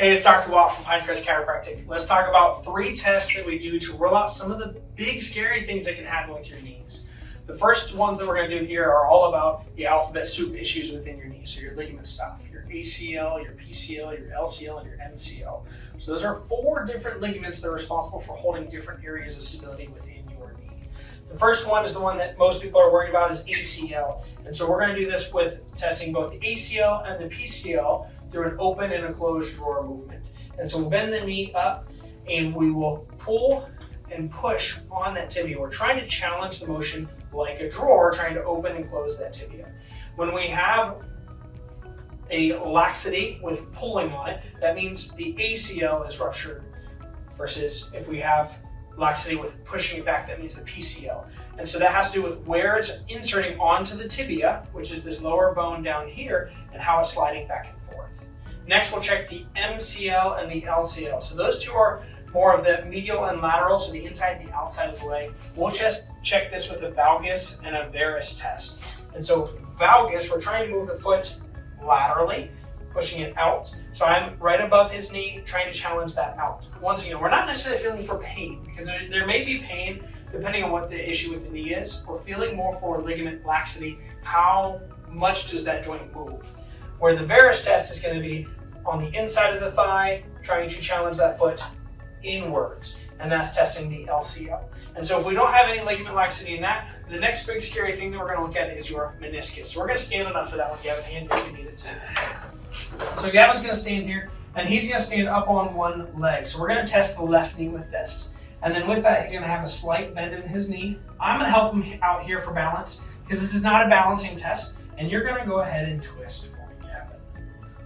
Hey, it's Dr. Watt from Pinecrest Chiropractic. Let's talk about 3 tests that we do to rule out some of the big scary things that can happen with your knees. The first ones that we're going to do here are all about the alphabet soup issues within your knees, so your ligament stuff, your ACL, your PCL, your LCL, and your MCL. So those are 4 different ligaments that are responsible for holding different areas of stability within your knee. The first one is the one that most people are worried about is ACL. And so we're going to do this with testing both the ACL and the PCL through an open and a closed drawer movement. And so we'll bend the knee up and we will pull and push on that tibia. We're trying to challenge the motion like a drawer, trying to open and close that tibia. When we have a laxity with pulling on it, that means the ACL is ruptured, versus if we have laxity with pushing it back, that means the PCL. And so that has to do with where it's inserting onto the tibia, which is this lower bone down here, and how it's sliding back and forth. Next, we'll check the MCL and the LCL. So those 2 are more of the medial and lateral, so the inside and the outside of the leg. We'll just check this with a valgus and a varus test. And so valgus, we're trying to move the foot laterally, pushing it out. So I'm right above his knee, trying to challenge that out. Once again, we're not necessarily feeling for pain, because there may be pain depending on what the issue with the knee is. We're feeling more for ligament laxity. How much does that joint move? Where the varus test is going to be on the inside of the thigh, trying to challenge that foot inwards, and that's testing the LCL. And so if we don't have any ligament laxity in that, the next big scary thing that we're going to look at is your meniscus. So we're going to stand it up for that one, Gavin, hand if you need it to. So Gavin's going to stand here, and he's going to stand up on one leg. So we're going to test the left knee with this. And then with that, he's going to have a slight bend in his knee. I'm going to help him out here for balance, because this is not a balancing test, and you're going to go ahead and twist for me, Gavin.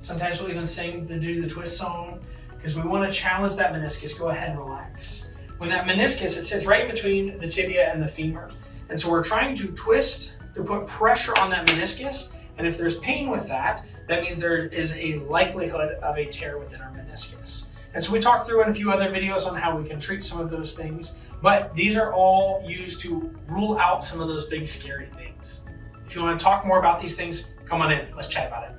Sometimes we'll even do the twist song, because we want to challenge that meniscus. Go ahead and relax. When that meniscus, it sits right between the tibia and the femur. And so we're trying to twist to put pressure on that meniscus. And if there's pain with that, that means there is a likelihood of a tear within our meniscus. And so we talked through in a few other videos on how we can treat some of those things, but these are all used to rule out some of those big scary things. If you want to talk more about these things, come on in, let's chat about it.